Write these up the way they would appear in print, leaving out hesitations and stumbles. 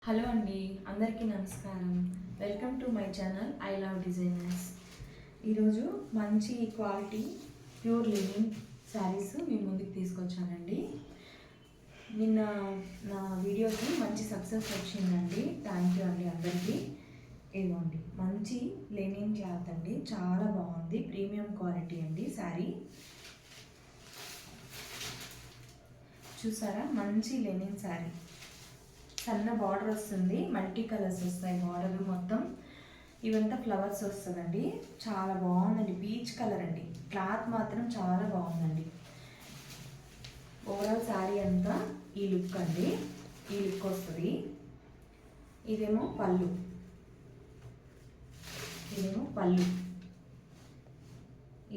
Hello అండి, అందరికీ నమస్కారం. Welcome to my channel I love designers. ఈరోజు మంచి క్వాలిటీ ప్యూర్ లినిన్ శారీస్ మీ ముందుకు తీసుకొచ్చానండి. నిన్న నా వీడియోకి మంచి సక్సెస్ వచ్చిందండి. థ్యాంక్ యూ అండి అందరికీ. ఇదిగోండి మంచి లెనిన్ క్లాత్ అండి, చాలా బాగుంది, ప్రీమియం క్వాలిటీ అండి శారీ. చూసారా, మంచి లెనిన్ శారీ, సన్న బార్డర్ వస్తుంది, మల్టీ కలర్స్ వస్తాయి బార్డర్ మొత్తం. ఇవంతా ఫ్లవర్స్ వస్తుందండి, చాలా బాగుందండి, పీచ్ కలర్ అండి. క్లాత్ మాత్రం చాలా బాగుందండి. ఓవరాల్ శారీ అంతా ఈ లుక్ అండి, ఈ లుక్ వస్తుంది. ఇదేమో పళ్ళు, ఇదేమో పళ్ళు,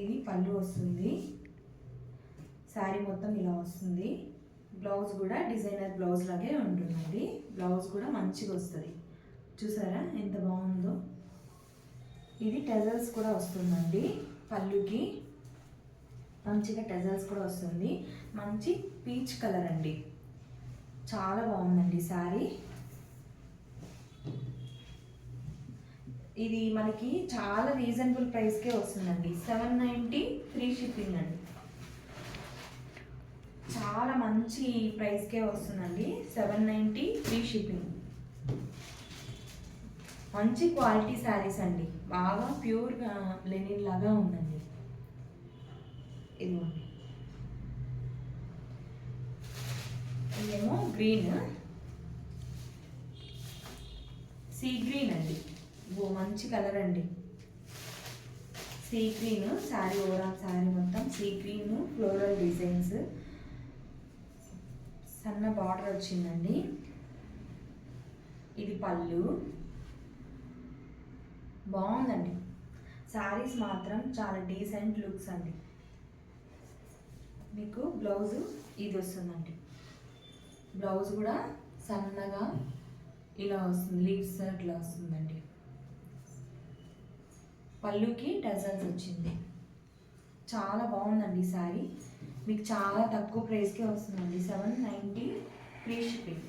ఇది పళ్ళు వస్తుంది. శారీ మొత్తం ఇలా వస్తుంది. బ్లౌజ్ కూడా డిజైనర్ బ్లౌజ్ లాగే ఉంటుందండి. బ్లౌజ్ కూడా మంచిగా వస్తుంది. చూసారా ఎంత బాగుందో. ఇది టెజల్స్ కూడా వస్తుందండి, పళ్ళుకి మంచిగా టెజల్స్ కూడా వస్తుంది. మంచి పీచ్ కలర్ అండి, చాలా బాగుందండి శారీ. ఇది మనకి చాలా రీజనబుల్ ప్రైస్కే వస్తుందండి. 790 ఫ్రీ షిప్పింగ్ అండి. చాలా మంచి ప్రైస్కే వస్తుందండి. 790 ఫ్రీ షిప్పింగ్. మంచి క్వాలిటీ శారీస్ అండి, బాగా ప్యూర్ లెనిన్ లాగా ఉందండి. ఇదిగోండి, ఇదేమో గ్రీన్, సీ గ్రీన్ అండి. మంచి కలర్ అండి, sea green sari. Overall sari మొత్తం సీ గ్రీన్, ఫ్లోరల్ డిజైన్స్, సన్న బార్డర్ వచ్చిందండి. ఇది పళ్ళు, బాగుందండి. శారీస్ మాత్రం చాలా డీసెంట్ లుక్స్ అండి. మీకు బ్లౌజు ఇది వస్తుందండి. బ్లౌజ్ కూడా సన్నగా ఇలా వస్తుంది, లీవ్స్ ఇట్లా వస్తుందండి. పళ్ళుకి టజల్స్ వచ్చింది. చాలా బాగుందండి శారీ. మీకు చాలా తక్కువ ప్రైస్కే వస్తుందండి. 790 ఫ్రీ షిప్పింగ్.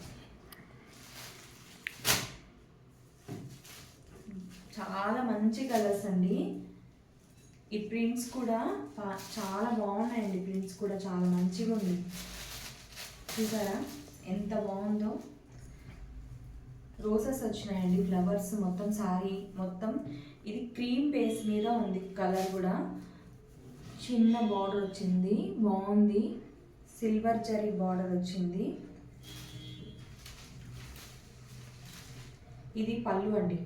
చాలా మంచి కలర్స్ అండి. ఈ ప్రింట్స్ కూడా చాలా బాగున్నాయండి. ప్రింట్స్ కూడా చాలా మంచిగా ఉంది. చూసారా ఎంత బాగుందో. రోజెస్ వచ్చినాయండి, ఫ్లవర్స్ మొత్తం శారీ మొత్తం. ఇది క్రీమ్ బేస్ మీద ఉంది కలర్ కూడా. చిన్న బార్డర్ వచ్చింది, బాగుంది. సిల్వర్ జరీ బార్డర్ వచ్చింది. ఇది పళ్ళు అండి,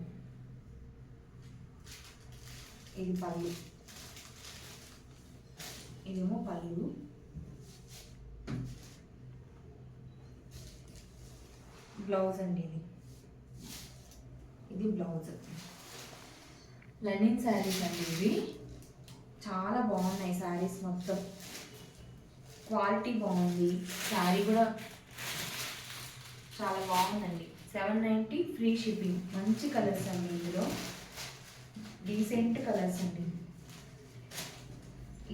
ఇది పళ్ళు, ఇదేమో పళ్ళు. బ్లౌజ్ అండి, ఇది బ్లౌజ్. లెనిన్ శారీస్ అండి ఇవి. చాలా బాగున్నాయి శారీస్ మొత్తం, క్వాలిటీ బాగుంది. శారీ కూడా చాలా బాగుందండి. 790 ఫ్రీ షిప్పింగ్. మంచి కలర్స్ అండి, ఇందులో డీసెంట్ కలర్స్ అండి.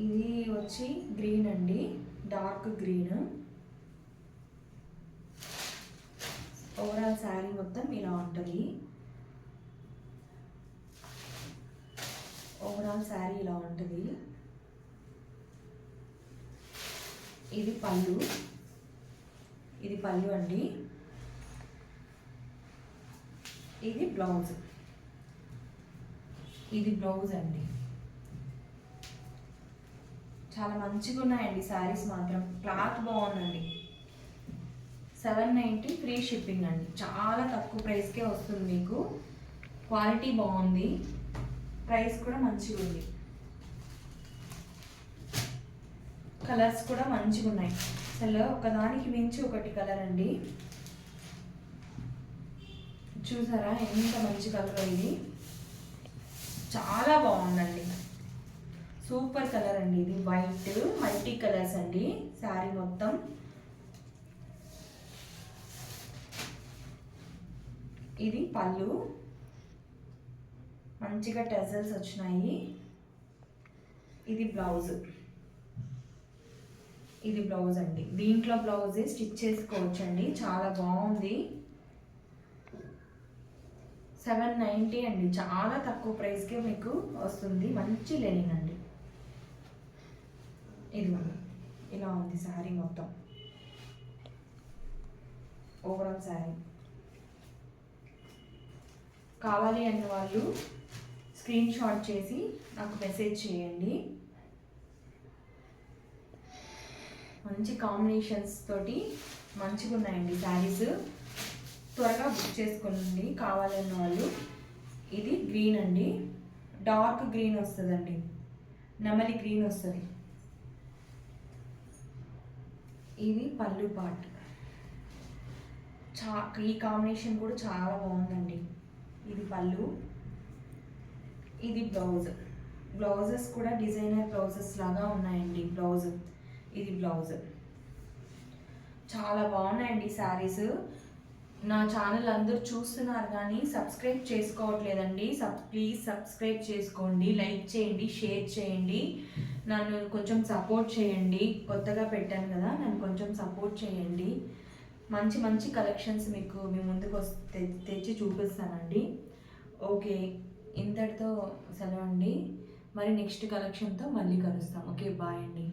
ఇది వచ్చి గ్రీన్ అండి, డార్క్ గ్రీన్. ఓవరాల్ శారీ మొత్తం ఇలా ఉంటుంది. ఓవరాల్ శారీ ఇలా ఉంటుంది. ఇది పళ్ళు, ఇది పళ్ళు అండి. ఇది బ్లౌజ్, ఇది బ్లౌజ్ అండి. చాలా మంచిగా ఉన్నాయండి శారీస్ మాత్రం. క్లాత్ బాగుందండి. 790 ఫ్రీ షిప్పింగ్ అండి. చాలా తక్కువ ప్రైస్కే వస్తుంది మీకు. క్వాలిటీ బాగుంది, ప్రైస్ కూడా మంచిగా ఉంది. కలర్స్ కూడా మంచిగా ఉన్నాయి. అసలు ఒకదానికి మించి ఒకటి కలర్ అండి. చూసారా ఎంత మంచి కలర్. ఇది చాలా బాగుందండి, సూపర్ కలర్ అండి. ఇది వైట్ మల్టీ కలర్స్ అండి శారీ మొత్తం. ఇది పళ్ళు, మంచిగా టెజల్స్ వచ్చినాయి. ఇది బ్లౌజ్, ఇది బ్లౌజ్ అండి. దీంట్లో బ్లౌజ్ స్టిచ్ చేసుకోవచ్చండి, చాలా బాగుంది. 790 అండి, చాలా తక్కువ ప్రైస్కే మీకు వస్తుంది. మంచి లెనిన్ అండి. ఇది ఇలా ఉంది శారీ మొత్తం, ఓవరాల్ శారీ. కావాలి అన్న వాళ్ళు స్క్రీన్ షాట్ చేసి నాకు మెసేజ్ చేయండి. మంచి కాంబినేషన్స్ తోటి మంచిగా ఉన్నాయండి శారీస్. త్వరగా బుక్ చేసుకోండి కావాలన్న వాళ్ళు. ఇది గ్రీన్ అండి, డార్క్ గ్రీన్ వస్తుందండి, నెమలి గ్రీన్ వస్తుంది. ఇది పళ్ళు పార్ట్. ఈ కాంబినేషన్ కూడా చాలా బాగుందండి. ఇది పళ్ళు, ఇది బ్లౌజ్. బ్లౌజెస్ కూడా డిజైనర్ బ్లౌజెస్ లాగా ఉన్నాయండి. బ్లౌజ్, ఇది బ్లౌజ్. చాలా బాగున్నాయండి శారీస్. నా ఛానల్ అందరూ చూస్తున్నారు కానీ సబ్స్క్రైబ్ చేసుకోవట్లేదండి. ప్లీజ్ సబ్స్క్రైబ్ చేసుకోండి, లైక్ చేయండి, షేర్ చేయండి, నన్ను కొంచెం సపోర్ట్ చేయండి. కొత్తగా పెట్టాను కదా, నన్ను కొంచెం సపోర్ట్ చేయండి. మంచి మంచి కలెక్షన్స్ మీకు మీ ముందుకు తెచ్చి చూపిస్తానండి. ఓకే, ఇంతటితో సెలవు అండి. మరి నెక్స్ట్ కలెక్షన్తో మళ్ళీ కలుస్తాం. ఓకే, బాయ్ అండి.